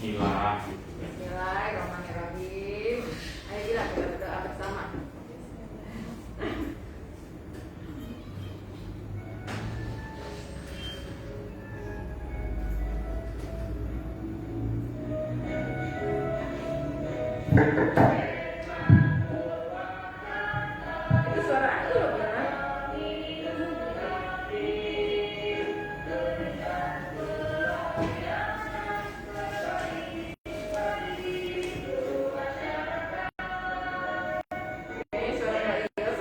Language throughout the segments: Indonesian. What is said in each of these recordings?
Bismillah. Bismillahirrahmanirrahim. Ayo kita berdoa bersama. Itu suara aku loh, benar. Ini suara Mbak Yos.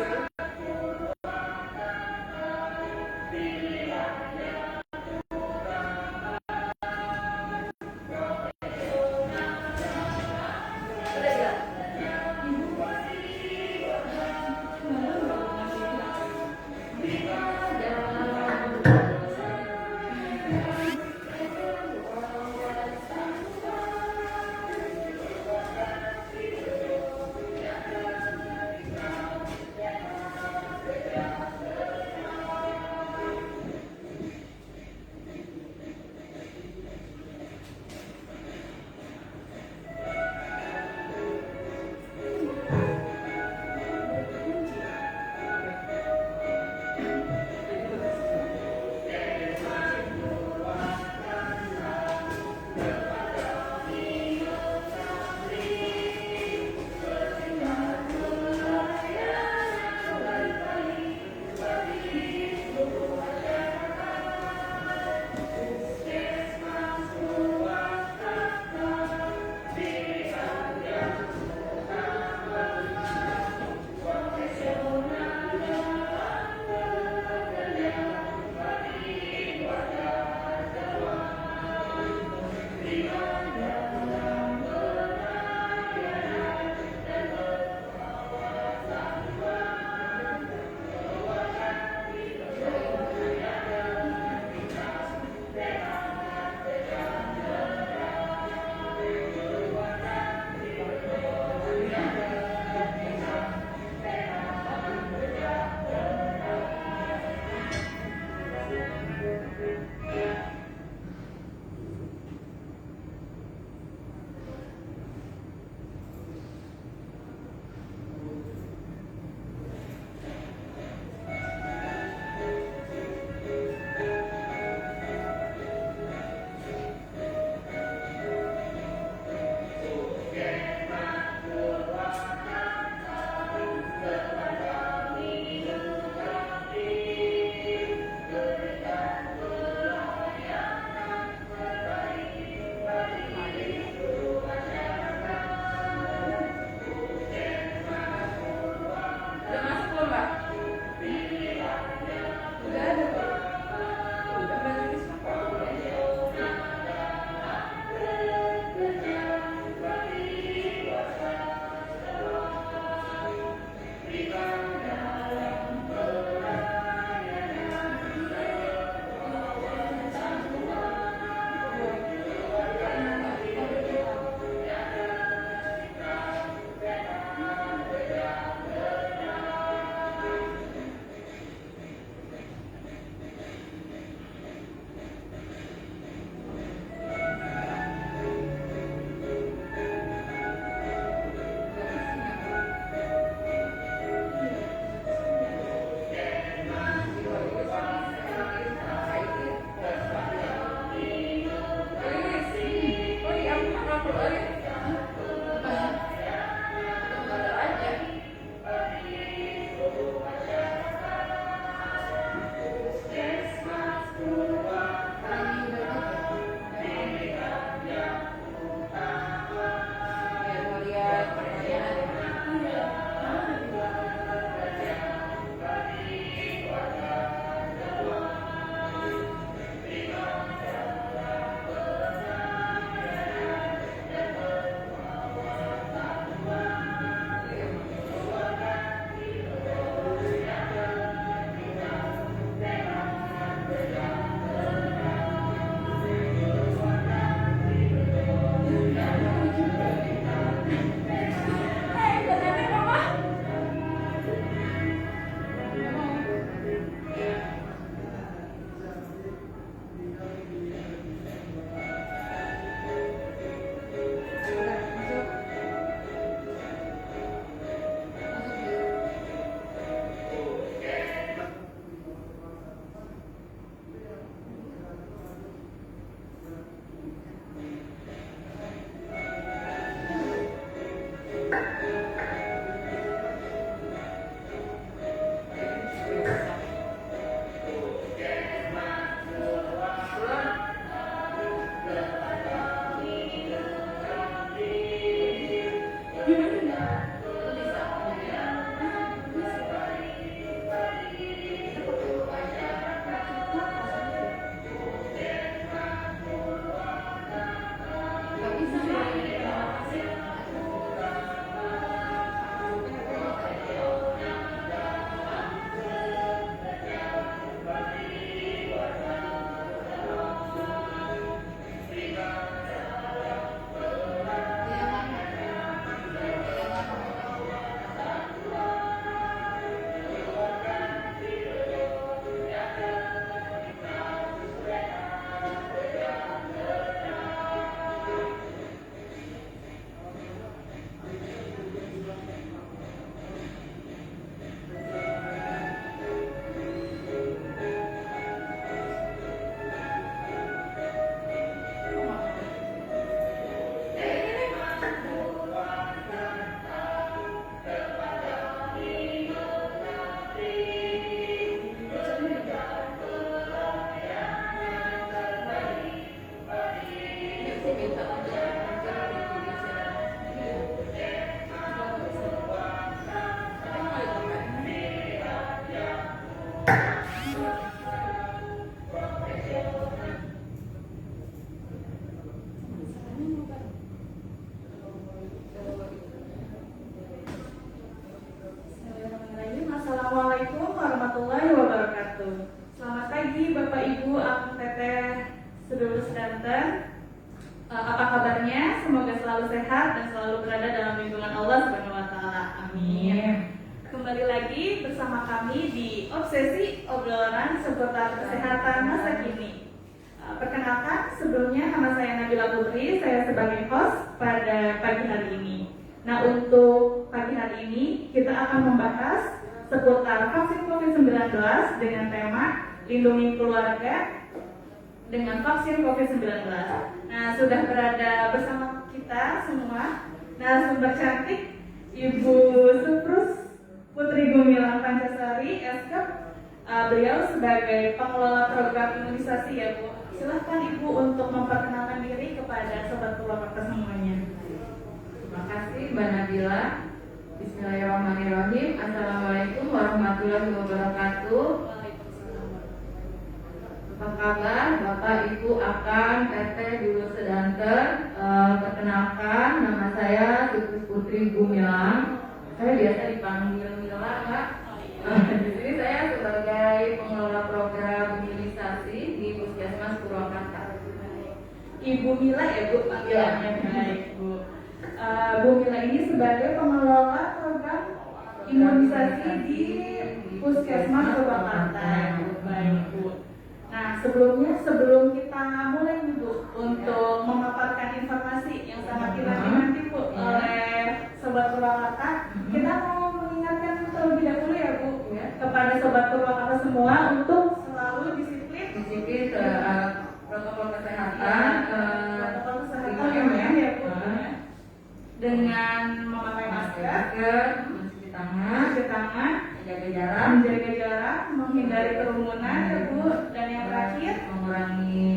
Udah ya? minta untuk lancar di Indonesia. Assalamualaikum warahmatullahi wabarakatuh. Selamat pagi Bapak Ibu, Akang Teteh, sedulur sedanten. Apa kabarnya? Semoga selalu sehat dan selalu berada dalam lindungan Allah Subhanahu wa taala. Amin. Kembali lagi bersama kami di Obsesi Obrolan seputar kesehatan masa kini. Perkenalkan, sebelumnya nama saya Nabila Putri, saya sebagai host pada pagi hari ini. Nah, untuk pagi hari ini kita akan membahas seputar vaksin COVID-19 dengan tema Lindungi Keluarga dengan vaksin COVID-19. Nah, sudah berada bersama kita semua narasumber cantik Ibu Suprus Putri Gumilang Pancasari, SKEP. Beliau sebagai pengelola program imunisasi ya Bu. Silahkan Ibu untuk memperkenalkan diri kepada sobat Purwakarta semuanya. Terima kasih Mbak Nabila. Bismillahirrahmanirrahim. Assalamualaikum warahmatullahi wabarakatuh. Apa kabar Bapak Ibu Akang Teteh dulur sedanten? Perkenalkan, nama saya Suprus Putri Gumilang. Saya biasa dipanggil Mila, Kak. Di sini saya sebagai pengelola program imunisasi di Puskesmas Purwakarta. Ibu Mila ya Bu panggilannya. Baik Bu. Bu Mila ini sebagai pengelola program imunisasi di Puskesmas Purwakarta. Baik Bu. Nah, sebelum kita mulai nih Bu untuk memaparkan informasi yang sangat dinanti Bu oleh sobat Purwakarta, kita mau mengingatkan terlebih dahulu ya Bu kepada sobat Purwakarta semua untuk selalu disiplin Protokol kesehatan, protokol kesehatan ya Bu, dengan memakai masker, mencuci tangan, menjaga jarak, menghindari kerumunan ya Bu, dan yang terakhir mengurangi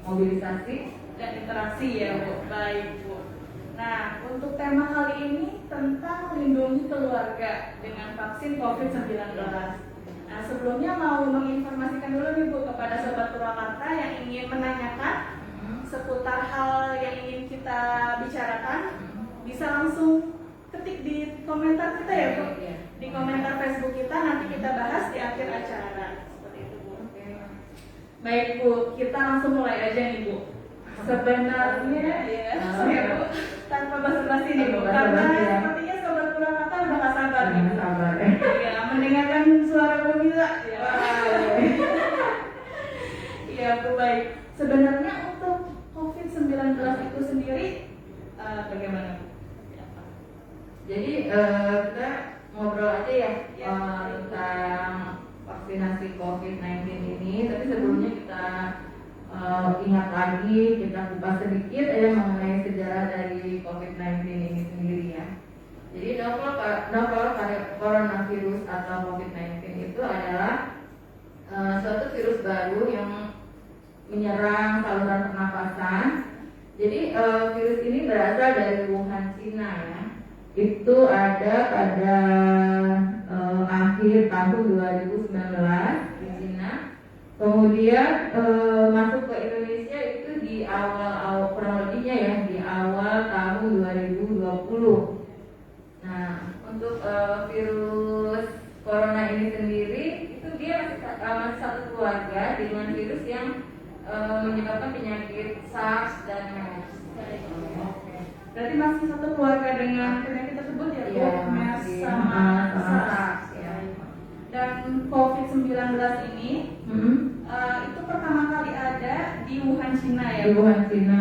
mobilisasi dan interaksi ya Bu. Baik Bu. Nah, untuk tema kali ini tentang melindungi keluarga dengan vaksin COVID-19. Nah, sebelumnya mau menginformasikan dulu nih Bu kepada sobat Purwakarta yang ingin menanyakan seputar hal yang ingin kita bicarakan, bisa langsung ketik di komentar kita ya Bu. Di komentar Facebook kita, nanti kita bahas di akhir acara. Seperti itu Bu. Baik Bu, kita langsung mulai aja nih Bu. Sebenarnya ya Bu, tanpa basa-basi nih Bu, karena sepertinya sobat Purwakarta udah gak sabar nih. Ya, mendengarkan suara Bu Mila. Iya Bu, baik. Sebenarnya untuk COVID-19 itu sendiri bagaimana Bu? Jadi kita ngobrol aja ya Ya. tentang vaksinasi COVID-19 ini. Tapi sebelumnya kita ingat lagi, kita kupas sedikit mengenai sejarah dari COVID-19 ini sendiri ya. Jadi novel coronavirus atau COVID-19 itu adalah suatu virus baru yang menyerang saluran pernafasan. Jadi virus ini berasal dari Wuhan, Cina ya. Itu ada pada akhir tahun 2019 di Cina. Kemudian masuk ke Indonesia itu di awal kurang lebihnya ya di awal tahun 2020. Nah, untuk virus corona ini sendiri itu dia masih satu keluarga dengan virus yang menyebabkan penyakit SARS dan MERS. Berarti masih satu keluarga dengan penyakit tersebut ya Bu? Iya, MERS masih sama SARS ya. Dan COVID-19 ini itu pertama kali ada di Wuhan, Cina ya Di Bu? Wuhan, Cina.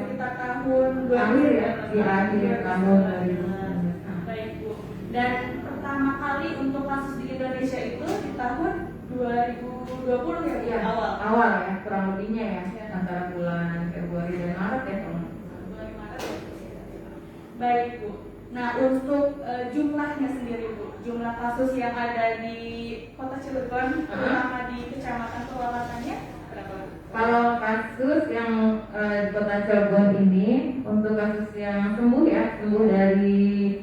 Sekitar tahun 2000 Akhir ya, di akhir tahun 2019. Baik Bu. Dan pertama kali untuk kasus di Indonesia itu di tahun 2020 ya Bu? Iya, awal ya, kurang lebihnya ya, Ya. antara bulan Februari dan Maret ya. Bulan Maret ya. Baik Bu. Nah, untuk jumlahnya sendiri Bu, jumlah kasus yang ada di Kota Cilegon, terutama di Kecamatan Purwakartanya berapa? Kalau kasus yang di Kota Cilegon ini untuk kasus yang sembuh ya, sembuh dari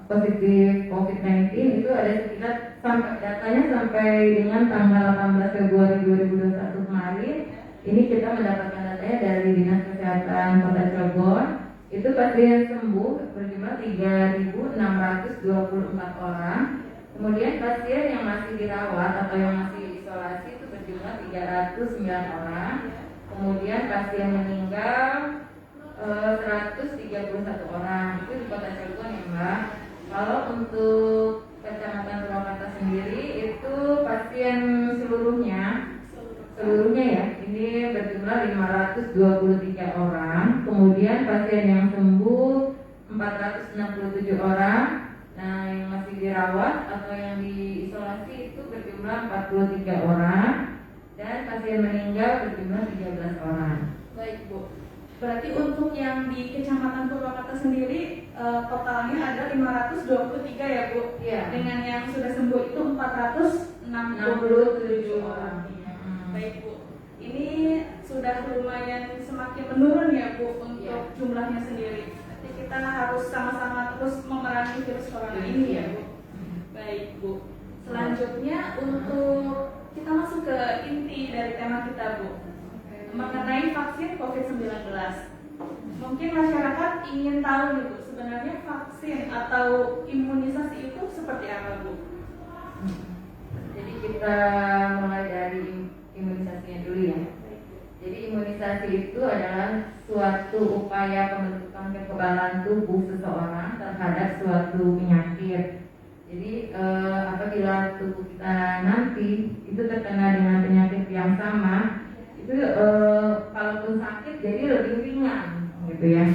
positif COVID-19 itu ada sekitar datanya sampai dengan tanggal 18 Februari 2021 kemarin. Ini kita mendapatkan datanya dari Dinas Kesehatan Kota Cilegon. Itu pasien sembuh berjumlah 3.624 orang. Kemudian pasien yang masih dirawat atau yang masih isolasi itu berjumlah 309 orang. Kemudian pasien meninggal 131 orang. Itu di Kota Cilegon ya Mbak. Kalau untuk Kecamatan Purwakarta sendiri itu pasien seluruhnya ya ini berjumlah 523 orang. Kemudian pasien yang sembuh 467 orang. Nah yang masih dirawat atau yang diisolasi itu berjumlah 43 orang. Dan pasien meninggal berjumlah 13 orang. Baik Bu. Berarti untuk yang di Kecamatan Purwakarta sendiri totalnya ada 523 ya Bu? Iya. Dengan yang sudah sembuh itu 467 orang. Baik Bu. Ini sudah lumayan semakin menurun ya Bu untuk jumlahnya sendiri. Nanti kita harus sama-sama terus memerangi virus corona ini ya Bu. Baik Bu. Selanjutnya untuk kita masuk ke inti dari tema kita Bu, mengenai vaksin COVID-19. Mungkin masyarakat ingin tahu nih Bu, sebenarnya vaksin atau imunisasi itu seperti apa Bu? Jadi kita mulai dari imunisasinya dulu ya. Jadi imunisasi itu adalah suatu upaya pembentukan kekebalan tubuh seseorang terhadap suatu penyakit. Jadi apabila tubuh kita nanti itu terkena dengan penyakit yang sama, itu kalaupun sakit jadi lebih ringan gitu ya.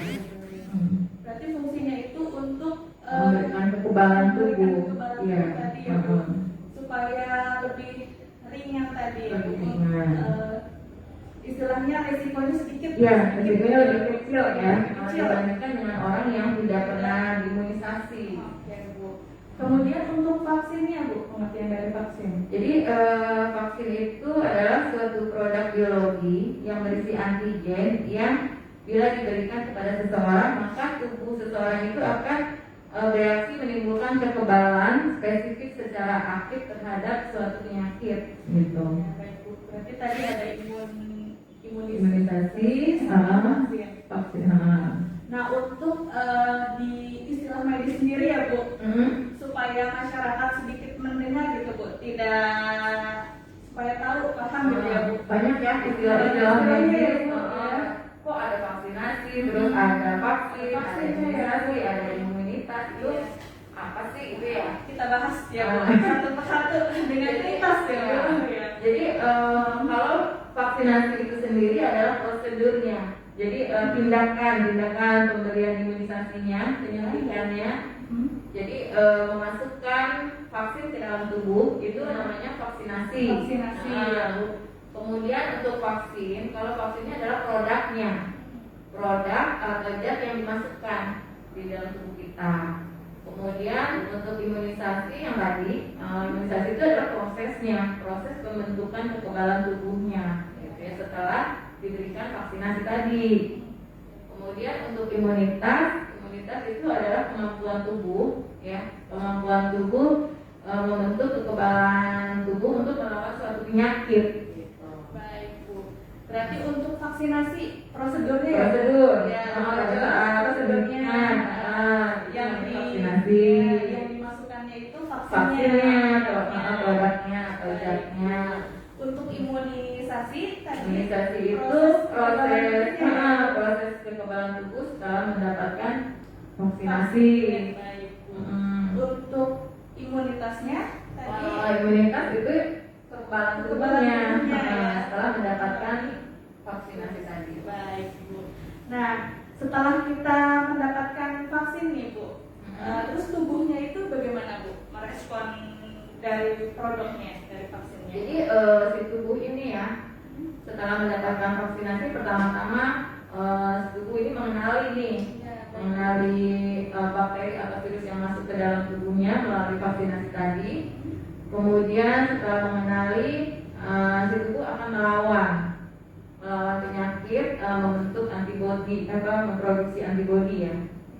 Berarti fungsinya itu untuk memberikan kekebalan tubuh, iya, tadi ya Bu, supaya lebih ringan tadi ya Bu. Istilahnya resikonya sedikit. Iya, resikonya lebih kecil ya dibandingkan dengan orang yang tidak pernah diimunisasi. Kemudian untuk vaksinnya Bu, pengertian dari vaksin. Jadi vaksin itu adalah suatu produk biologi yang berisi antigen yang bila diberikan kepada seseorang maka tubuh seseorang itu akan bereaksi menimbulkan kekebalan spesifik secara aktif terhadap suatu penyakit gitu. Berarti tadi ada imunisasi sama vaksin. Nah untuk di istilah medis sendiri ya Bu, supaya masyarakat sedikit mendengar gitu Bu, supaya tahu paham gitu ya Bu. Banyak ya istilah-istilah medis. Kok ada vaksinasi, terus ada vaksin, ada imunisasi, ada imunitas itu apa sih itu ya? Kita bahas ya Bu, satu persatu dengan tuntas ya Bu. Jadi kalau vaksinasi itu sendiri adalah prosedurnya. Jadi tindakan pemberian imunisasinya, penyuntikannya. Jadi memasukkan vaksin ke dalam tubuh itu namanya vaksinasi. Kemudian untuk vaksin, kalau vaksinnya adalah produk atau zat yang dimasukkan di dalam tubuh kita. Kemudian untuk imunisasi yang tadi, imunisasi itu adalah proses pembentukan kekebalan tubuhnya. Gitu ya, setelah diberikan vaksinasi tadi. Kemudian untuk imunitas itu adalah kemampuan tubuh membentuk kekebalan tubuh untuk melawan suatu penyakit. Gitu. Baik Bu. Berarti untuk vaksinasi prosedurnya prosedurnya yang dimasukkannya itu vaksinnya, produknya atau zatnya. Untuk imunisasi itu proses kekebalan tubuh setelah mendapatkan vaksinasi. Baik Bu. Untuk imunitasnya tadi imunitas itu kekebalan tubuhnya setelah mendapatkan vaksinasi tadi. Baik Bu. Nah setelah kita mendapatkan vaksin nih Bu, terus tubuhnya itu bagaimana Bu merespon dari produknya, dari vaksinnya? Jadi si tubuh ini ya setelah mendapatkan vaksinasi pertama-tama tubuh ini mengenali bakteri atau virus yang masuk ke dalam tubuhnya melalui vaksinasi tadi. Kemudian setelah mengenali si tubuh akan melawan penyakit membentuk antibodi, memproduksi antibodi ya.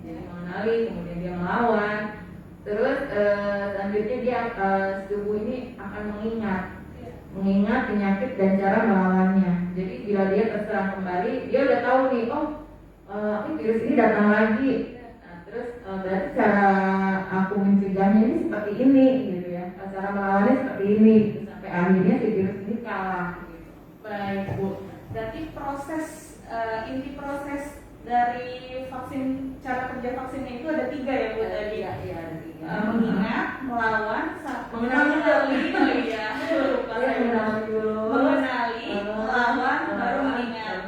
Jadi mengenali, kemudian dia melawan. Terus selanjutnya dia tubuh ini akan mengingat penyakit dan cara melawannya. Jadi bila dia terserang kembali, dia udah tahu nih, virus ini datang lagi. Nah, terus berarti cara aku mencegahnya ini seperti ini, gitu ya. Cara melawannya seperti ini, gitu. Sampai akhirnya si virus ini kalah. Gitu. Baik Bu, berarti inti proses dari vaksin, cara kerja vaksinnya itu ada 3 ya Bu tadi? Iya, ada 3. Mengingat, melawan, mengenali, mengenali, melawan, baru mengingat.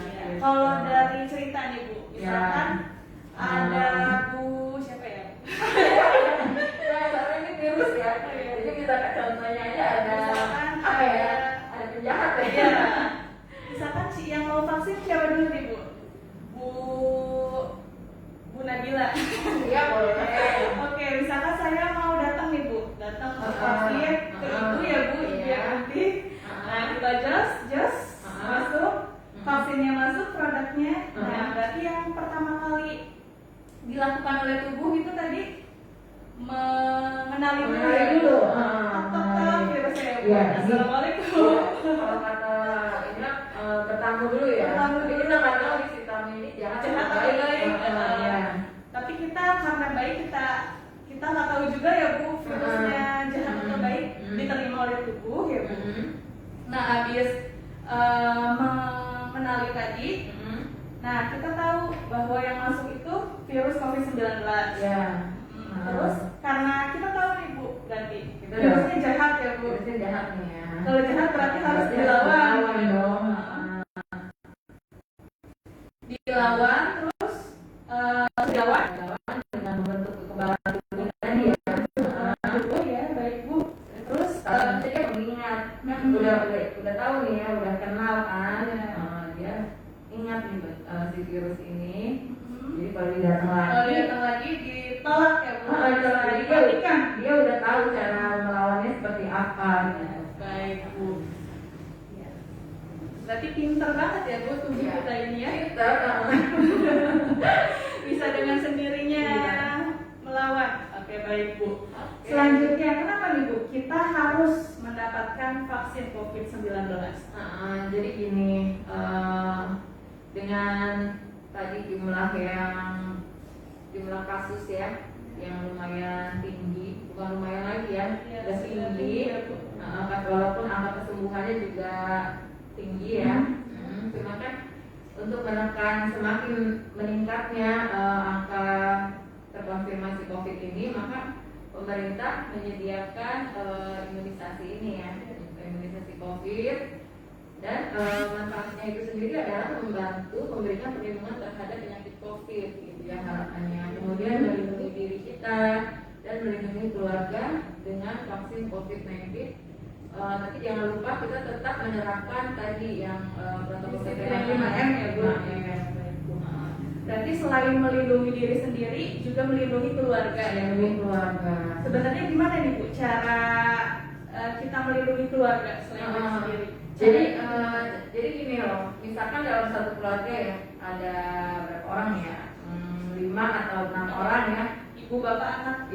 Ya. Kalau dari cerita nih Bu, misalkan ada Bu siapa ya? Nah, ini virus ya. Jadi kita contohnya aja ada apa ya? Ada penjahat ya. Iya. Misalkan yang mau vaksin siapa dulu nih Bu? Bu Nabila. Iya boleh. Oke, misalkan saya mau datang nih Bu, datang ke vaksin ke Ibu ya Bu, Ibu nanti. Nah kita just masuk, vaksinnya masuk, produknya. Nah berarti yang pertama kali dilakukan oleh tubuh itu tadi mengenali dulu. Virusnya ya Bu. Assalamualaikum. Kalau kata ini bertamu dulu ya. Tapi kita nggak tahu si tamu ini jahat atau baik. Tapi kita karena baik kita nggak tahu juga ya Bu virusnya jahat atau baik diterima oleh tubuh ya Bu. Nah habis mengenali tadi, nah kita tahu bahwa yang masuk itu virus COVID-19. Ya. Terus karena kita tahu nih Bu, berarti virusnya jahat ya Bu. Virusnya jahat nih ya. Kalau jahat berarti harus dilawan dong. Dilawan terus dilawan dengan membentuk kekebalan tubuh tadi ya. Ya baik Bu. Terus dia mengingat, udah tahu nih ya, udah kenal kan. Dia ingat nih si virus ini. Jadi kalau dia datang lagi ditolak ya Bu. Dia udah tahu cara melawannya seperti apa. Baik Bu. Berarti pinter banget ya Bu tubuh kita ini ya. Pinter. Bisa dengan sendirinya melawan. Oke baik Bu. Selanjutnya kenapa nih Bu kita harus mendapatkan vaksin COVID-19? Jadi gini, dengan tadi jumlah kasus ya yang lumayan tinggi, bukan lumayan lagi ya, sudah tinggi. Walaupun angka kesembuhannya juga tinggi ya. Cuma kan untuk menekan semakin meningkatnya angka terkonfirmasi COVID ini, maka pemerintah menyediakan imunisasi ini ya, imunisasi COVID. Dan manfaatnya itu sendiri adalah membantu memberikan perlindungan terhadap penyakit COVID gitu ya harapannya. Kemudian melindungi diri kita dan melindungi keluarga dengan vaksin COVID-19. Tapi jangan lupa kita tetap menerapkan tadi yang protokol kesehatan 5M ya Bu. Berarti selain melindungi diri sendiri juga melindungi keluarga ya Bu. Sebenarnya gimana nih Bu cara kita melindungi keluarga selain diri sendiri? Jadi gini loh, misalkan dalam satu keluarga ya ada berapa orang ya, 5 atau 6 orang ya, ibu bapak anak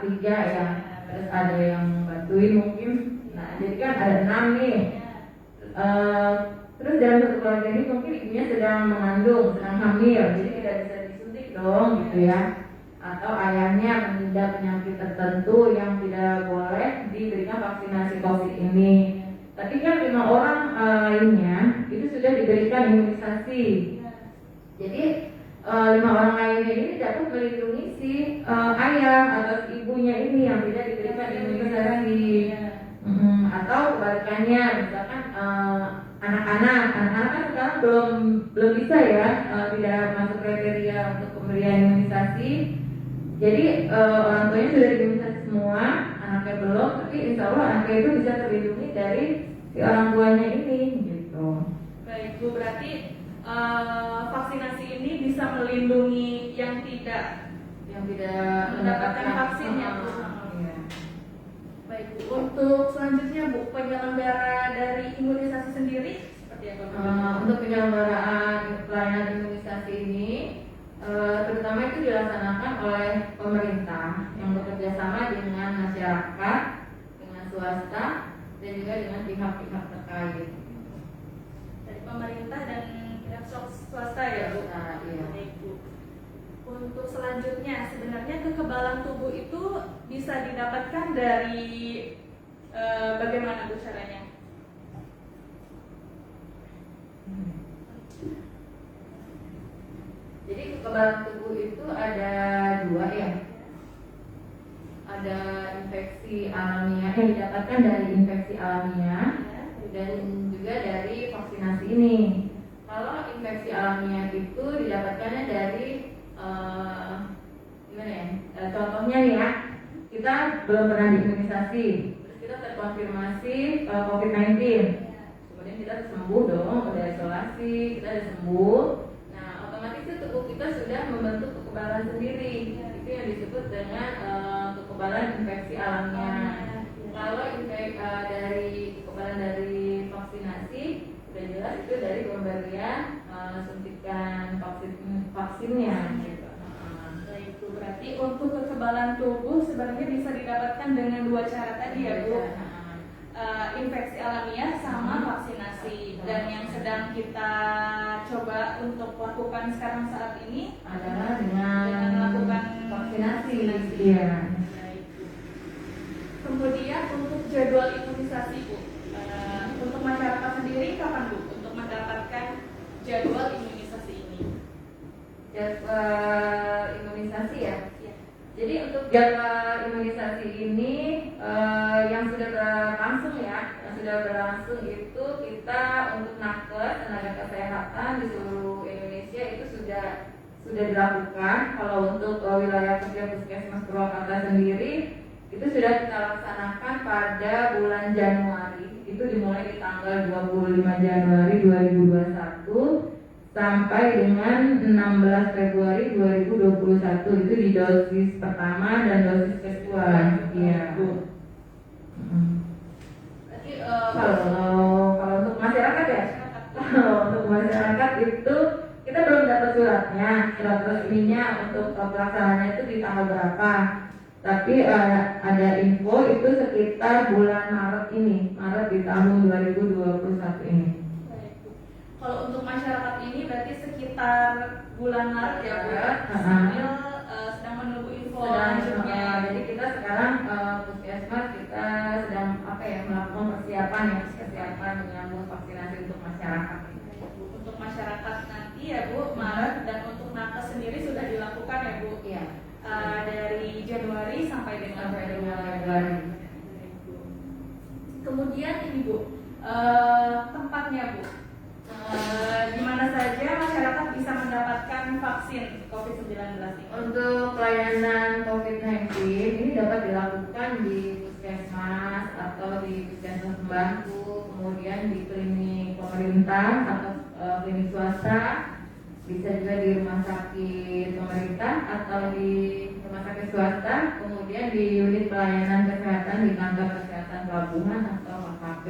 3 ya, terus ada yang bantuin mungkin, nah jadi kan ada 6 nih. Terus dalam satu keluarga ini mungkin ibunya sedang mengandung, sedang hamil, jadi tidak bisa disuntik dong gitu ya, atau ayahnya mengidap penyakit tertentu yang tidak boleh diberikan vaksinasi COVID ini. Tapi kan 5 orang lainnya itu sudah diberikan imunisasi. Jadi 5 orang lainnya ini dapat melindungi si ayah atau si ibunya ini yang tidak diberikan imunisasi. Atau kebalikannya, misalkan anak-anak kan sekarang belum bisa ya, tidak masuk kriteria untuk pemberian imunisasi. Jadi orang tuanya sudah diimunisasi semua, anaknya belum, tapi insya Allah anaknya itu bisa terlindungi dari si orang tuanya ini gitu. Baik Bu, berarti vaksinasi ini bisa melindungi yang tidak mendapatkan vaksin ya Bu. Iya. Baik Bu, untuk selanjutnya Bu, penyelenggara dari imunisasi sendiri seperti apa? untuk penyelenggaraan pelayanan imunisasi ini terutama itu dilaksanakan oleh pemerintah yang bekerja sama dengan masyarakat, dengan swasta, dan juga dengan pihak-pihak terkait. Dari pemerintah dan pihak swasta ya Bu? Iya. Baik, Bu. Untuk selanjutnya, sebenarnya kekebalan tubuh itu bisa didapatkan dari bagaimana Bu caranya? Jadi kekebalan tubuh itu ada dua ya. Ada infeksi alamiah yang didapatkan dari infeksi alamiah dan juga dari vaksinasi ini. Kalau infeksi alamiah itu didapatkannya dari gimana ya? Contohnya nih ya, kita belum pernah diimunisasi, terus kita terkonfirmasi COVID-19. Kemudian kita sembuh dong, udah isolasi, kita udah sembuh. Nah, otomatis itu tubuh kita sudah membentuk kekebalan sendiri. Itu yang disebut dengan kekebalan infeksi alamiah. Kalau kekebalan dari vaksinasi, sudah jelas itu dari pemberian suntikan vaksinnya. Gitu. Itu berarti untuk kekebalan tubuh sebenarnya bisa didapatkan dengan dua cara tadi ya Bu. Infeksi alamiah sama vaksinasi, dan yang sedang kita coba untuk lakukan sekarang saat ini adalah dengan melakukan vaksinasi. Iya. Kemudian untuk jadwal imunisasi Bu, untuk masyarakat sendiri kapan Bu untuk mendapatkan jadwal imunisasi ini? Jadwal imunisasi ya. Jadi untuk jadwal imunisasi ini yang sudah berlangsung itu kita untuk nakes tenaga kesehatan di seluruh Indonesia itu sudah dilakukan. Kalau untuk wilayah kerja Puskesmas Purwakarta sendiri itu sudah kita laksanakan pada bulan Januari. Itu dimulai di tanggal 25 Januari 2021 sampai dengan 16 Februari 2021. Itu di dosis pertama dan dosis kedua. Iya. Berarti Kalau untuk masyarakat ya, kalau untuk masyarakat itu kita belum dapat surat resminya untuk pelaksanaannya itu di tanggal berapa. Tapi ada info itu sekitar bulan Maret di tahun 2021 ini. Kalau untuk masyarakat ini berarti sekitar bulan Maret ya Bu, sambil sedang menunggu info selanjutnya. Jadi kita sekarang Puskesmas kita sedang melakukan persiapan menyambung vaksinasi untuk masyarakat. Untuk masyarakat nanti ya Bu, Maret, dan untuk nakes sendiri sudah dilakukan ya Bu? Iya. Dari Januari sampai dengan Februari. Kemudian ini Bu, tempatnya Bu, di mana saja masyarakat bisa mendapatkan vaksin COVID-19 ini? Untuk pelayanan COVID-19 ini dapat dilakukan di puskesmas atau di puskesmas pembantu, kemudian di klinik pemerintah atau klinik swasta, bisa juga di rumah sakit pemerintah atau di rumah sakit swasta, kemudian di unit pelayanan kesehatan di kantor kesehatan pelabuhan atau KKP.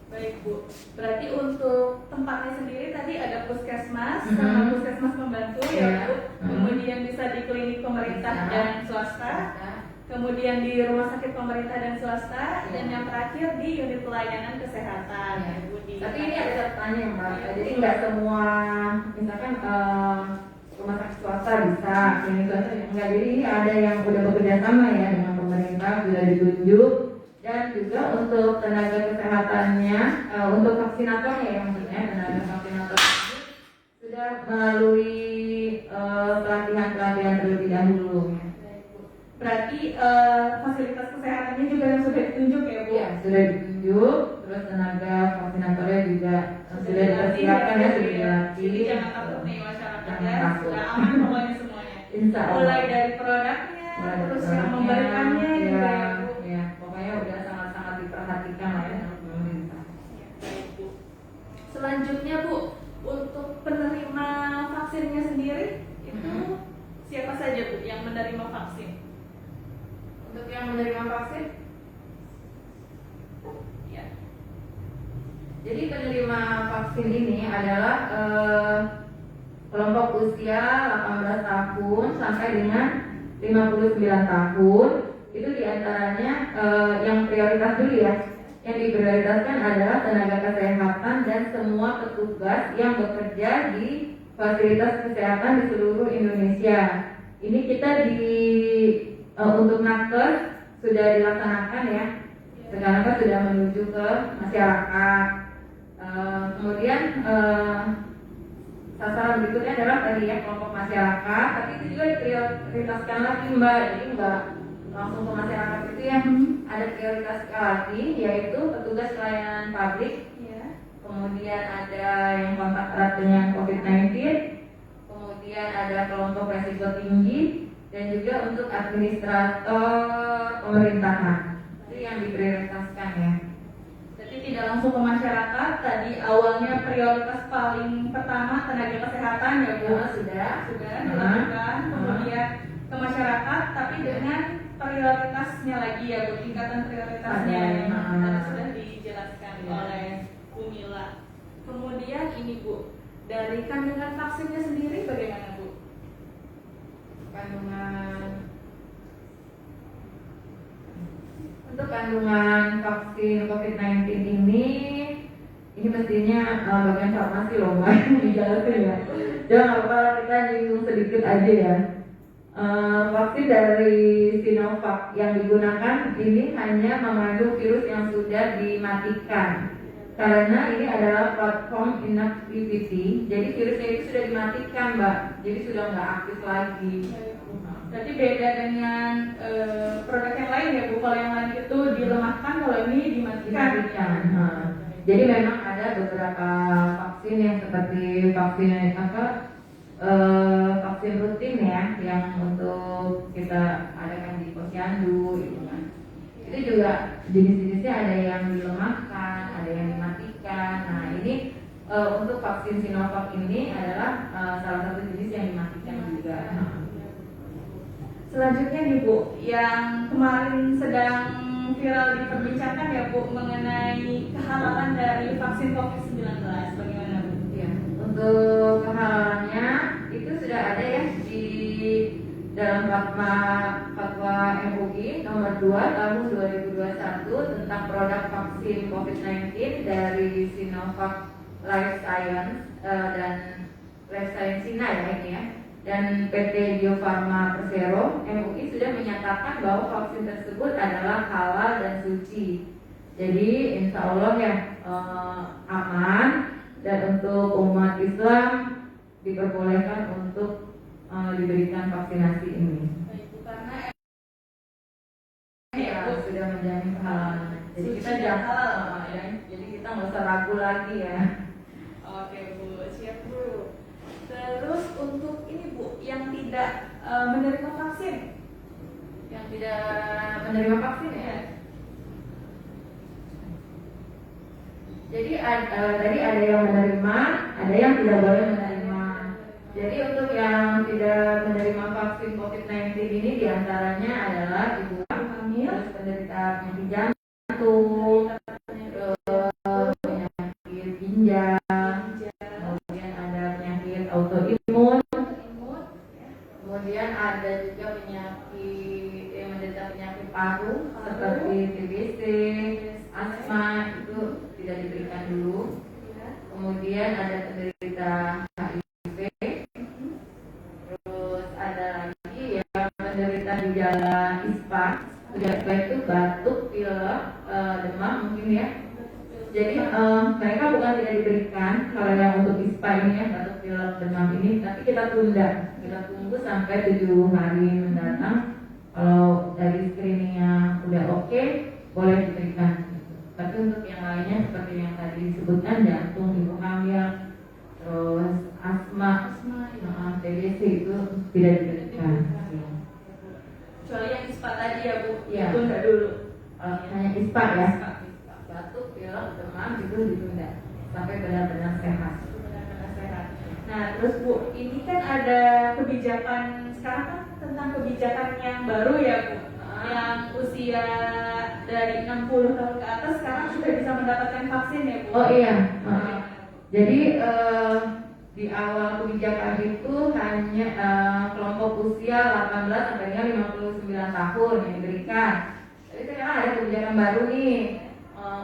Baik Bu, berarti untuk tempatnya sendiri tadi ada puskesmas sama puskesmas pembantu ya Bu, kemudian bisa di klinik pemerintah dan swasta, kemudian di rumah sakit pemerintah dan swasta, dan yang terakhir di unit pelayanan kesehatan ya Bu. Tapi ini ada catatannya Mbak, jadi nggak semua, misalkan rumah sakit swasta bisa, klinik swasta enggak, jadi ini ada yang udah bekerja sama ya dengan pemerintah, sudah ditunjuk. Dan juga untuk tenaga kesehatannya, untuk vaksinatornya ya maksudnya, tenaga vaksinator sudah melalui pelatihan terlebih dahulu. Berarti fasilitas kesehatannya juga yang sudah ditunjuk ya Bu? Ya, sudah ditunjuk, terus tenaga vaksinatornya juga sudah dipersiapkan ya, sudah dilatih. Jadi jangan takut nih masyarakat ya, takut. sudah aman pokoknya semuanya. Insya Allah. Mulai dari produknya, terus yang memberikannya juga ya Bu. Ya, pokoknya udah sangat-sangat diperhatikan lah ya sama pemerintah. Ya, baik Bu. Selanjutnya Bu, untuk penerima vaksinnya sendiri itu siapa saja Bu yang menerima vaksin? Untuk yang menerima vaksin, Ya. Jadi penerima vaksin ini adalah kelompok usia 18 tahun sampai dengan 59 tahun. Itu diantaranya yang prioritas dulu ya. Yang diprioritaskan adalah tenaga kesehatan dan semua petugas yang bekerja di fasilitas kesehatan di seluruh Indonesia. Ini kita untuk nakes sudah dilaksanakan ya. Sekarang kan sudah menuju ke masyarakat. Kemudian sasaran berikutnya adalah tadi ya kelompok masyarakat, tapi itu juga diprioritaskan lagi Mbak. Jadi Mbak langsung ke masyarakat itu yang ada prioritas lagi, yaitu petugas pelayanan publik. Kemudian ada yang kontak erat dengan COVID-19, kemudian ada kelompok resiko tinggi, dan juga untuk administrator pemerintahan. Itu yang diprioritaskan ya. Jadi tidak langsung ke masyarakat. Tadi awalnya prioritas paling pertama tenaga kesehatan ya Bu. Sudah dilakukan. Kemudian ke masyarakat, tapi dengan prioritasnya lagi ya Bu, tingkatan prioritasnya yang tadi sudah dijelaskan oleh Bu Mila. Kemudian ini Bu, dari kandungan vaksinnya sendiri bagaimana Bu? Untuk kandungan vaksin COVID-19 ini mestinya bagian farmasi loh Mbak dijelasin ya. Jangan apa kita nyinggung sedikit aja ya. Vaksin dari Sinovac yang digunakan ini hanya mengandung virus yang sudah dimatikan. Karena ini adalah platform inactivity, jadi virusnya itu sudah dimatikan Mbak, jadi sudah nggak aktif lagi. Berarti beda dengan produk yang lain ya Bu. Kalau yang lain itu dilemahkan, kalau ini dimatikan. Jadi memang ada beberapa vaksin yang seperti vaksin vaksin rutin ya, yang untuk kita adakan di posyandu gitu kan. Itu juga jenis-jenisnya ada yang dilemahkan, ada yang dimatikan. Nah ini untuk vaksin Sinovac ini adalah salah satu jenis yang dimatikan juga. Selanjutnya nih Bu, yang kemarin sedang viral diperbincangkan ya Bu, mengenai kehalalan dari vaksin COVID-19. Bagaimana Bu? Ya, untuk kehalalannya itu sudah ada ya di dalam fatwa MUI nomor 2 tahun 2021 tentang produk vaksin COVID-19 dari Sinovac Life Science dan Life Science China ya ini ya, dan PT Bio Farma Persero. MUI sudah menyatakan bahwa vaksin tersebut adalah halal dan suci. Jadi insya Allah ya aman, dan untuk umat Islam diperbolehkan untuk diberikan vaksinasi ini. Karena ya sudah menjamin kehalalan. Jadi kita jangan ya, jadi kita nggak usah ragu lagi ya. Oke Bu, siap Bu. Terus untuk ini Bu, yang tidak menerima vaksin, ya. Jadi tadi ada yang menerima, ada yang tidak boleh menerima. Jadi untuk yang tidak menerima vaksin COVID-19 ini diantaranya adalah ibu hamil, penderita penyakit jantung, penyakit ginjal, kemudian ada penyakit autoimun, kemudian ada juga penyakit yang menderita penyakit paru seperti TBC, asma, itu tidak diberikan dulu. Kemudian ada penderita HIV, terus ada lagi yang menderita gejala ISPA. Gejala ISPA itu batuk, pilek, demam mungkin ya. Jadi mereka bukan tidak diberikan kalau yang untuk ISPA ini ya, batuk, pilek, demam ini, tapi kita tunda, kita tunggu sampai 7 hari mendatang. Kalau dari screeningnya udah oke, boleh diberikan. Tapi untuk yang lainnya seperti yang tadi disebutkan, jantung, ibu hamil, terus asma, TBC itu tidak diberikan. kecuali yang ISPA tadi ya Bu, Ya. tunda dulu. Hanya ISPA ya, batuk, pilek, demam itu ditunda sampai benar-benar sehat. Nah terus Bu, ini kan ada kebijakan sekarang kan tentang kebijakan yang baru ya Bu, yang usia dari 60 tahun ke atas sekarang sudah bisa mendapatkan vaksin ya Bu? Oh iya. Jadi di awal kebijakan itu hanya kelompok usia 18 sampai dengan 59 tahun yang diberikan. Tapi sekarang ada kebijakan baru nih,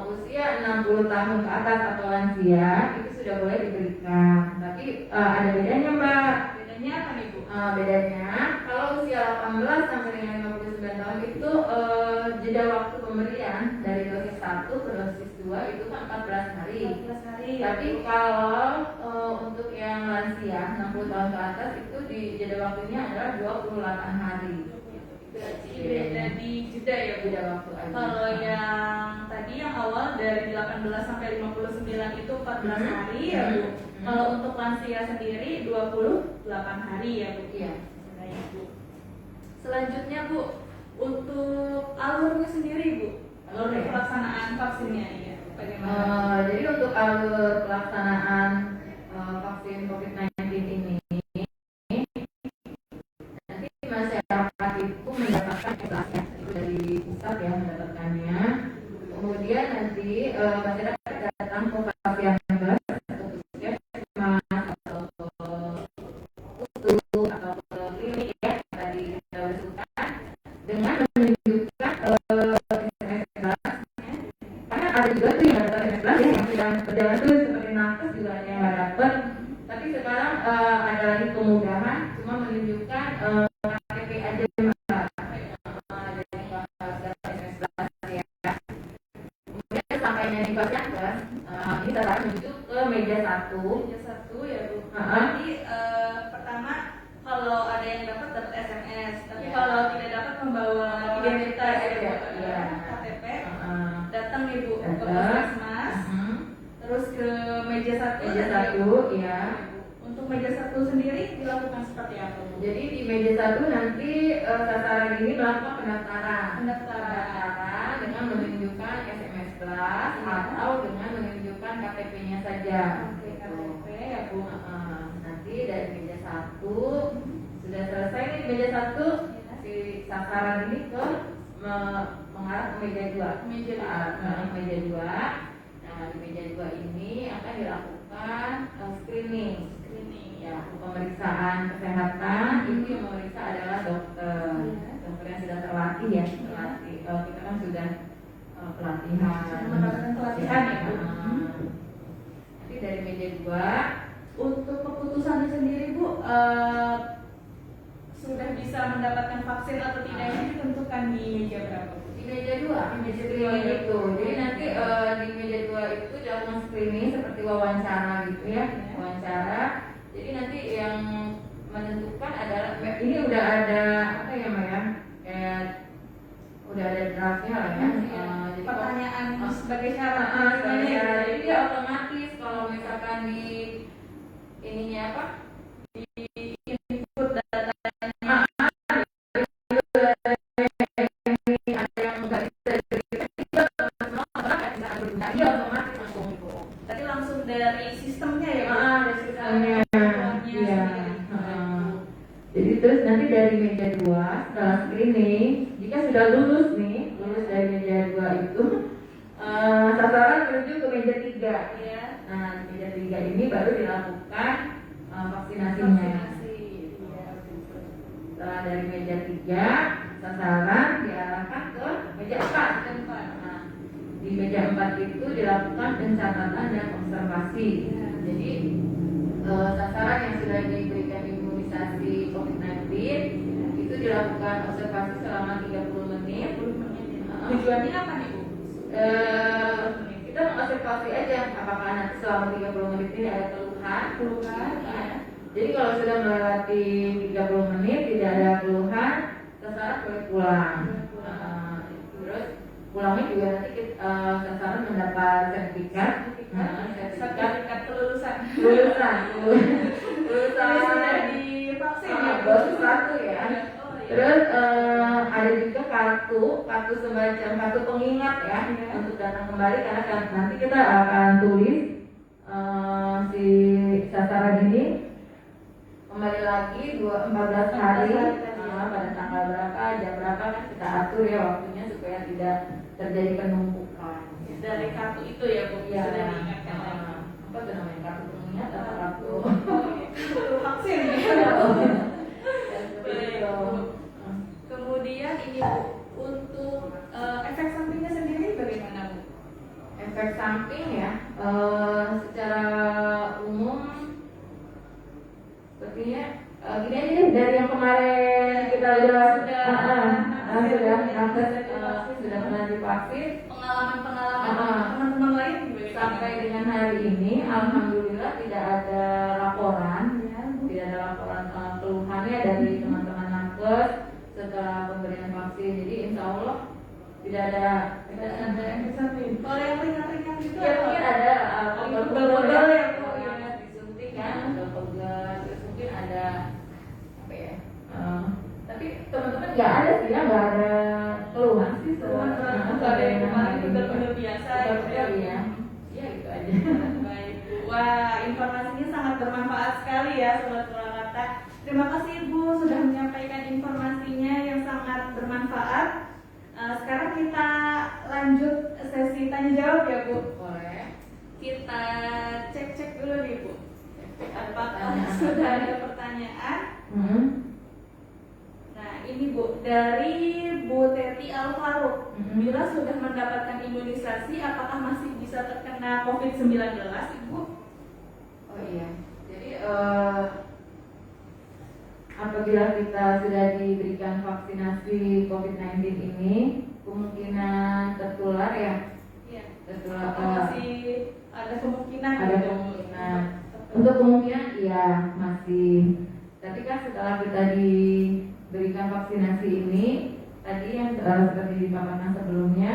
usia 60 tahun ke atas atau lansia itu sudah boleh diberikan. Tapi ada bedanya Mbak. Bedanya apa nih Bu? Bedanya kalau usia 18 sampai dengan 59 tahun itu jeda waktu pemberian dari dosis 1 ke dosis 2 itu kan 14 hari. 14 hari. Tapi kalau untuk yang lansia 60 tahun ke atas itu di jeda waktunya adalah 28 hari. Berarti beda di jeda ya Bu? Jeda waktu aja. Kalau yang tadi yang awal dari 18 sampai 59 itu 14 hari ya Bu. Kalau untuk lansia sendiri 28 hari ya Bu. Iya. Baik, Bu. Selanjutnya Bu, untuk alurnya sendiri Bu, alur Alur ya? pelaksanaan vaksinnya ya, bagaimana? Jadi untuk alur pelaksanaan vaksin COVID-19 ini nanti masyarakat itu mendapatkan kelasnya itu dari pusat ya mendapatkannya. Kemudian nanti masyarakat datang ke Vaksiankes atau puskesmas atau ke pustu atau ke klinik ya tadi kita usulkan dengan menunjukkan SMS kelas. Karena ada juga tuh yang dapat SMS kelas ya yang sedang berjalan tuh seperti nakes juga ada yang nggak dapat. Tapi sekarang ada lagi kemudahan cuma menunjukkan KTP aja Mbak. Jadi nggak harus dapat SMS kelas ya. Kemudian sampainya di Vaksiankes ini kita menuju ke meja 1. Meja 1 ya Bu. Jadi pertama kalau ada yang dapat SMS, tapi Ya. kalau tidak dapat membawa identitas ya Bu, Ya. KTP, datang nih Bu ke Datang. puskesmas, terus ke meja 1. Meja 1 ya. Untuk meja 1 sendiri dilakukan seperti apa Bu? Jadi di meja 1 nanti sasaran ini melakukan pendaftaran. Pendaftaran Dengan menunjukkan SMS kelas atau dengan menunjukkan KTP-nya saja. Oke, KTP ya Bu. Nanti dari meja 1 sudah selesai nih meja 1 si sasaran ini ke mengarah ke meja 2. Meja 2. Nah, di meja 2 ini akan dilakukan screening. Ya, pemeriksaan kesehatan itu yang memeriksa adalah dokter yang sudah terlatih ya, kita kan sudah pelatihan. Mendapatkan pelatihan ya Bu. Nanti dari meja 2 Untuk keputusannya sendiri Bu, sudah bisa mendapatkan vaksin atau tidaknya ditentukan di meja berapa Bu? di meja 2, di meja 2 itu. Jadi nanti di meja 2 itu dilakukan screening seperti wawancara gitu ya, wawancara. Jadi nanti yang menentukan adalah ini udah ada apa ya Mbak ya? Udah ada draftnya lah ya. Jadi Pertanyaan sebagai syarat jadi dia otomatis kalau misalkan di ininya apa? Di input datanya ada yang nggak bisa dia otomatis langsung itu. tadi langsung dari sistemnya ya Bu? Dari sistemnya. Iya. Jadi terus nanti dari meja 2 setelah screening, jika sudah lulus dari meja 2 itu sasaran menuju ke meja 3. Iya. Nah, di meja 3 ini baru dilakukan vaksinasinya. Setelah dari meja 3, sasaran diarahkan ke meja 4. Nah, di meja 4 itu dilakukan pencatatan dan observasi. Jadi sasaran yang sudah diberikan imunisasi COVID-19 itu dilakukan observasi selama 30 menit. Tujuannya apa nih Bu? Kita mengobservasi aja apakah nanti selama 30 menit ini ada keluhan. Ya. Jadi kalau sudah melewati 30 menit tidak ada keluhan, sasaran boleh pulang. Terus pulangnya juga nanti sasaran mendapat sertifikat. Sertifikat kelulusan. Lulusan Sudah divaksin ya Bu? dosis 1 ya. Terus ada juga kartu semacam kartu pengingat ya untuk datang kembali karena nanti kita akan tulis si sasaran ini kembali lagi 14 hari pada tanggal berapa, jam berapa kan kita atur ya itu ya Bu, Iya. sudah diingatkan lagi. Apa tuh namanya, kartu pengingat atau kartu Oh iya, kartu vaksin ya. ya, seperti Baik, itu. Bu. Kemudian ini Bu, untuk efek sampingnya sendiri bagaimana Bu? Efek samping ya, secara umum sepertinya gini aja deh, dari yang kemarin kita udah sudah pernah divaksin, Pengalaman teman-teman lain bagaimana? sampai dengan hari ini alhamdulillah tidak ada laporan ya, tidak ada laporan keluhannya dari teman-teman nakes setelah pemberian vaksin. Jadi insya Allah tidak ada efek samping. Kalau yang ringan-ringan gitu ya, mungkin ada pegel-pegel ya Bu ya. disuntik kan, ada pegel, terus mungkin ada apa ya, tapi teman-teman nggak ada sih ya, nggak ada keluhan sih Nggak ada yang kemarin benar-benar biasa gitu ya. ya, ya gitu aja. Baik Bu. Wah, informasinya sangat bermanfaat sekali ya Sobat Purwakarta. Terima kasih Bu sudah menyampaikan informasinya yang sangat bermanfaat. Sekarang kita lanjut sesi tanya jawab ya Bu. Boleh. Kita cek-cek dulu nih Bu. Apakah sudah ada pertanyaan? Nah ini Bu, dari Bu Teti Alfaruk. Bila sudah mendapatkan imunisasi, apakah masih bisa terkena COVID-19 Ibu? Oh iya, jadi apabila kita sudah diberikan vaksinasi COVID-19 ini, kemungkinan tertular ya, Iya. tertular Masih ada kemungkinan. ada gitu? kemungkinan. Untuk kemungkinan iya masih. Tapi kan setelah kita diberikan vaksinasi ini, tadi yang seperti dipaparkan sebelumnya,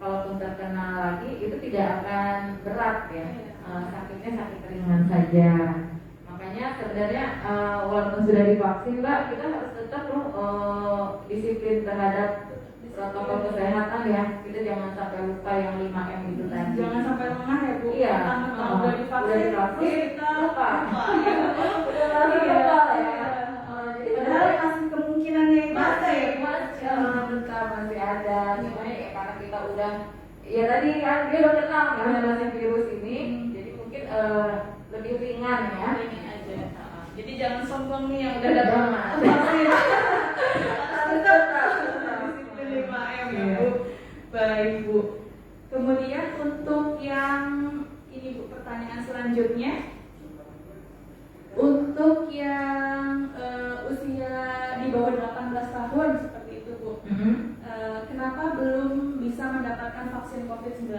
kalaupun terkena lagi itu tidak akan berat ya, sakitnya sakit ringan saja. Makanya sebenarnya walaupun sudah divaksin Mbak, kita harus tetap disiplin terhadap protokol kesehatan ya. Kita jangan sampai lupa yang 5M itu tadi. Jangan sampai lengah ya Bu. Iya. Kalau udah divaksin, terus kita lupa. ya. Udah langsung Iya. lupa ya. Jadi Padahal masih kemungkinan yang ada ya Bu. besar masih ada. Cuma ya karena kita udah, ya tadi kan dia udah kenal kan masih virus ini, jadi mungkin lebih ringan ya. Ini aja. Jadi jangan sombong nih yang udah dapat Jangan. vaksin. Harus tetap disiplin 5M ya Bu. Baik Bu. Kemudian untuk yang ini Bu, pertanyaan selanjutnya. Untuk yang usia di bawah 18 tahun seperti itu Bu. Kenapa belum bisa mendapatkan vaksin COVID-19?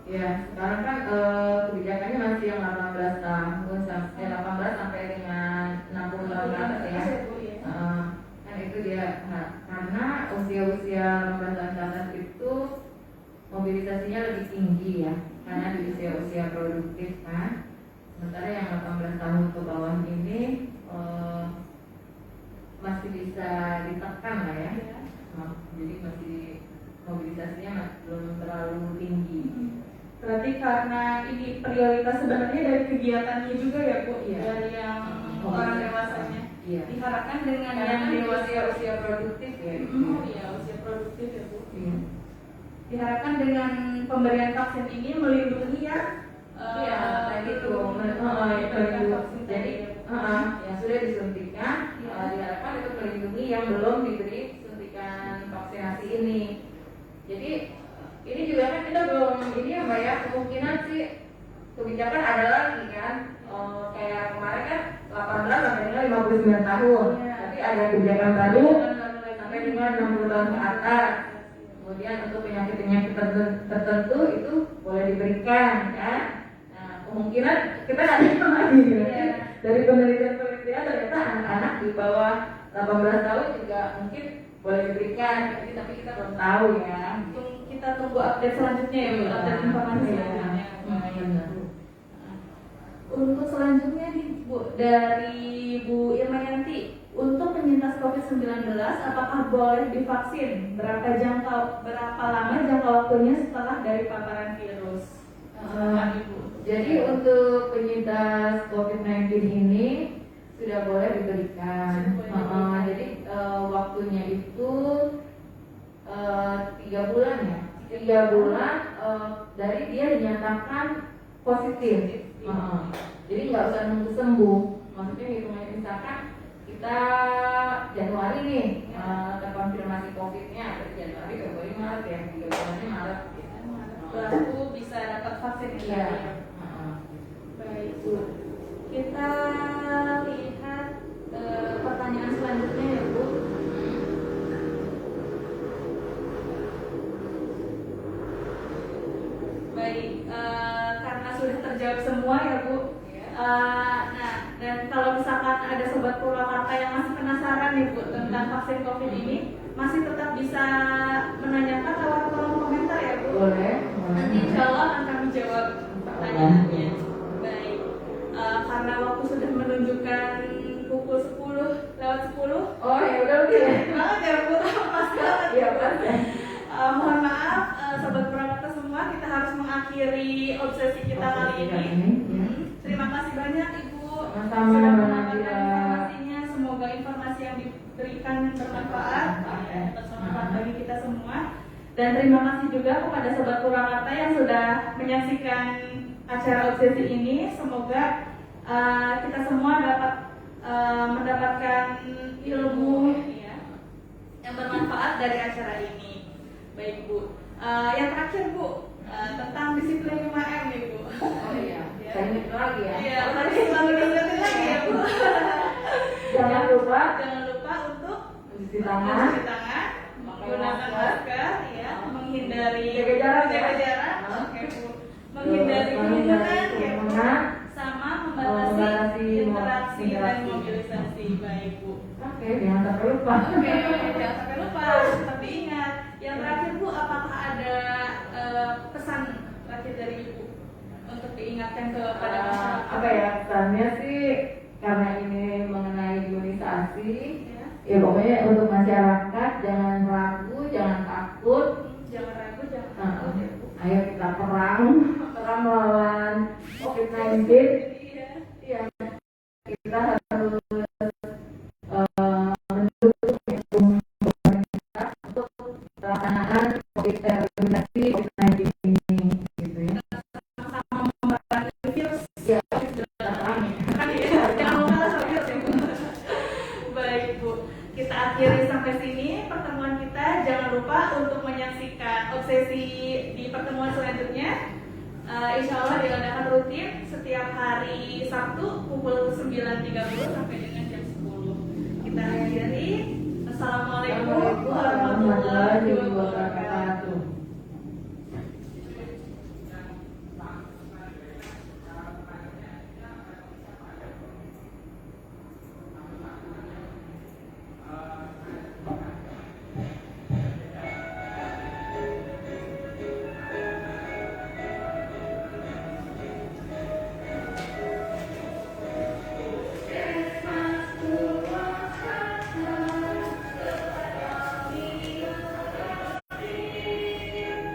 Ya, sekarang kan kebijakannya masih yang 18 tahun sampai 18 sampai dengan 60 tahun ke atas ya. Kan itu dia, karena usia-usia 18 tahun ke atas itu mobilisasinya lebih tinggi ya, karena di usia-usia produktif kan. Sementara yang 18 tahun ke bawah ini masih bisa ditekan lah ya. Jadi masih mobilisasinya belum terlalu tinggi. Berarti karena ini prioritas sebenarnya dari kegiatannya juga ya Bu, Iya. dari yang orang dewasanya. Iya. Diharapkan dengan Karena yang kan di dewasa usia produktif ya. iya, usia produktif ya Bu. Iya. Diharapkan dengan pemberian vaksin ini melindungi ya. Iya, tadi itu diberikan vaksin jadi tadi ya, Bu. yang sudah disuntikan Iya. diharapkan itu melindungi yang belum diberi suntikan vaksinasi ini. Jadi ini juga kan kita belum ini ya Mbak ya, kemungkinan sih kebijakan ada lagi kan, kayak kemarin kan 18 sampai dengan 59 tahun, Iya. tapi ada kebijakan baru sampai dengan 60 tahun ke atas. Kemudian untuk penyakit-penyakit tertentu itu boleh diberikan kan. Nah, kemungkinan kita nggak tahu lagi Iya. dari penelitian ternyata anak-anak di bawah 18 tahun juga mungkin boleh diberikan, tapi kita belum tahu ya. Kita tunggu update selanjutnya ya Bu, Iya. update informasi Iya. selanjutnya. Benar. Untuk selanjutnya nih Bu, dari Bu Irmayanti, untuk penyintas COVID-19 apakah boleh divaksin? Berapa lama jangka waktunya setelah dari paparan virus? Silakan, Ibu. Jadi untuk penyintas COVID-19 ini sudah boleh diberikan. Sudah boleh diberikan. Jadi waktunya itu 3 bulan ya. 3 bulan dari dinyatakan positif. Jadi nggak usah nunggu sembuh. Maksudnya hitungannya misalkan kita Januari nih terkonfirmasi COVID-nya, berarti Januari, Februari, Maret ya, 3 bulannya Maret. Baru bisa dapat vaksin ya. Baik Bu, kita lihat pertanyaan selanjutnya ya Bu. Baik, karena sudah terjawab semua ya Bu. Nah, dan kalau misalkan ada Sobat Purwakarta yang masih penasaran nih Bu tentang vaksin COVID ini, masih tetap bisa menanyakan lewat kolom komentar ya Bu. Boleh. Nanti insya Allah akan kami jawab pertanyaannya. Baik, karena waktu sudah menunjukkan pukul 10:10. Oh ya udah oke. Banget ya Bu, pas banget. Iya pas ya. Mohon maaf Sobat Purwakarta semua, kita harus mengakhiri obsesi kita kali ini. Terima kasih banyak Ibu Sama-sama, sudah Mbak menambahkan Nadira. informasinya. Semoga informasi yang diberikan bermanfaat bagi kita semua. Dan terima kasih juga kepada Sobat Purwakarta yang sudah menyaksikan acara obsesi ini. Semoga kita semua dapat mendapatkan ilmu yang bermanfaat dari acara ini. Baik Bu, yang terakhir Bu, tentang disiplin 5M nih Bu. Oh iya, saya ingat lagi ya. Iya, harus selalu diingetin lagi ya Bu. Jangan lupa untuk mencuci tangan, menggunakan masker, ya, menghindari jaga jarak, Oke Bu, menghindari kerumunan, ya Bu, sama membatasi interaksi dan mobilisasi. Baik Bu. Oke, jangan sampai lupa. Oke, jangan sampai lupa, tetap diingat. Yang terakhir Bu, apakah ada pesan terakhir dari Ibu untuk diingatkan kepada masyarakat? Apa ya, pesannya sih karena ini mengenai imunisasi, ya pokoknya untuk masyarakat jangan ragu, jangan takut. Jangan ragu, jangan takut ya Bu. Ayo kita perang melawan COVID-19. Iya, kita harus mendukung pemerintah untuk pelaksanaan imunisasi COVID-19 ini, gitu ya. Sama memerangi virus. Ya, Jangan lupa soal virus ya Bu. Baik Bu, kita akhiri sampai sini pertemuan kita. Jangan lupa untuk menyaksikan obsesi di pertemuan selanjutnya. Insya Allah diadakan rutin setiap hari Sabtu pukul 9.30 sampai dengan jam 10. Kita akhiri. Assalamualaikum warahmatullahi wabarakatuh.